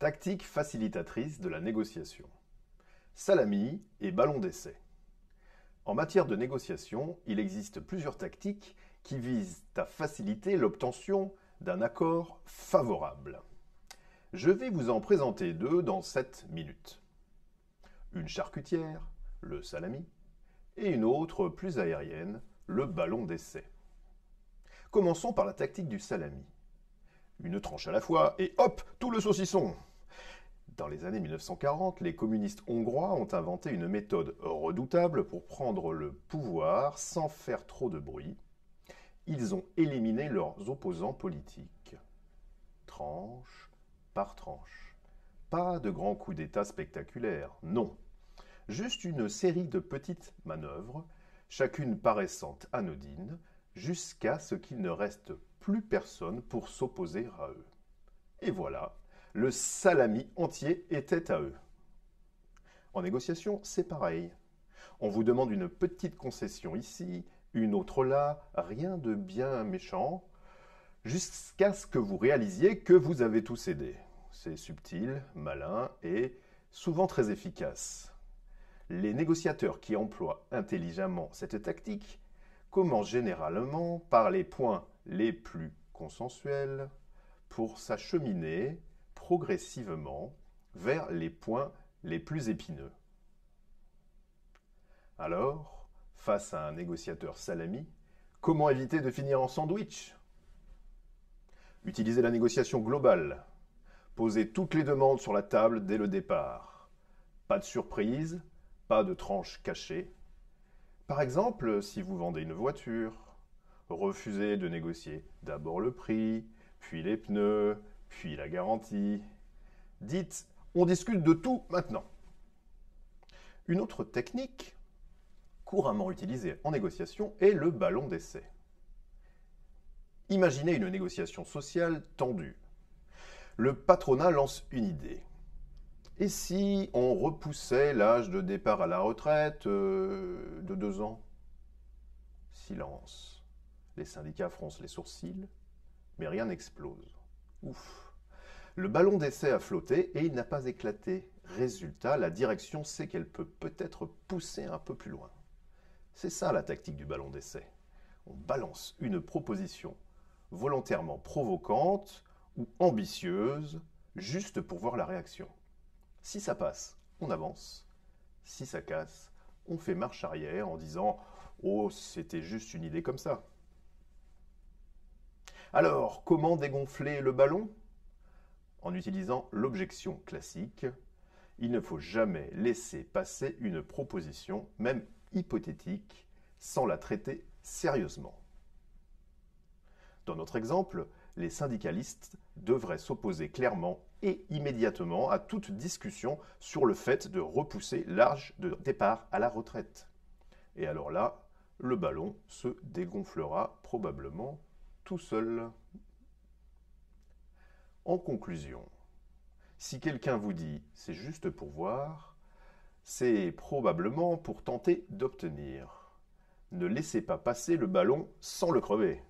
Tactique facilitatrice de la négociation. Salami et ballon d'essai. En matière de négociation, il existe plusieurs tactiques qui visent à faciliter l'obtention d'un accord favorable. Je vais vous en présenter deux dans 7 minutes. Une charcutière, le salami, et une autre plus aérienne, le ballon d'essai. Commençons par la tactique du salami. Une tranche à la fois et hop, tout le saucisson! Dans les années 1940, les communistes hongrois ont inventé une méthode redoutable pour prendre le pouvoir sans faire trop de bruit. Ils ont éliminé leurs opposants politiques. Tranche par tranche. Pas de grands coups d'État spectaculaires, non. Juste une série de petites manœuvres, chacune paraissant anodine, jusqu'à ce qu'il ne reste plus personne pour s'opposer à eux. Et voilà, le salami entier était à eux. En négociation, c'est pareil. On vous demande une petite concession ici, une autre là, rien de bien méchant, jusqu'à ce que vous réalisiez que vous avez tout cédé. C'est subtil, malin et souvent très efficace. Les négociateurs qui emploient intelligemment cette tactique commencent généralement par les points les plus consensuels pour s'acheminer progressivement vers les points les plus épineux. Alors, face à un négociateur salami, comment éviter de finir en sandwich? Utilisez la négociation globale. Posez toutes les demandes sur la table dès le départ. Pas de surprise, pas de tranche cachée. Par exemple, si vous vendez une voiture, refusez de négocier d'abord le prix, puis les pneus, puis la garantie. Dites, on discute de tout maintenant. Une autre technique couramment utilisée en négociation est le ballon d'essai. Imaginez une négociation sociale tendue. Le patronat lance une idée. Et si on repoussait l'âge de départ à la retraite de 2 ans? Silence. Les syndicats froncent les sourcils, mais rien n'explose. Ouf. Le ballon d'essai a flotté et il n'a pas éclaté. Résultat, la direction sait qu'elle peut peut-être pousser un peu plus loin. C'est ça la tactique du ballon d'essai. On balance une proposition volontairement provocante ou ambitieuse, juste pour voir la réaction. Si ça passe, on avance. Si ça casse, on fait marche arrière en disant « Oh, c'était juste une idée comme ça ». Alors, comment dégonfler le ballon? En utilisant l'objection classique, il ne faut jamais laisser passer une proposition, même hypothétique, sans la traiter sérieusement. Dans notre exemple, les syndicalistes devraient s'opposer clairement et immédiatement à toute discussion sur le fait de repousser l'âge de départ à la retraite. Et alors là, le ballon se dégonflera probablement tout seul. En conclusion, si quelqu'un vous dit « c'est juste pour voir », c'est probablement pour tenter d'obtenir. Ne laissez pas passer le ballon sans le crever.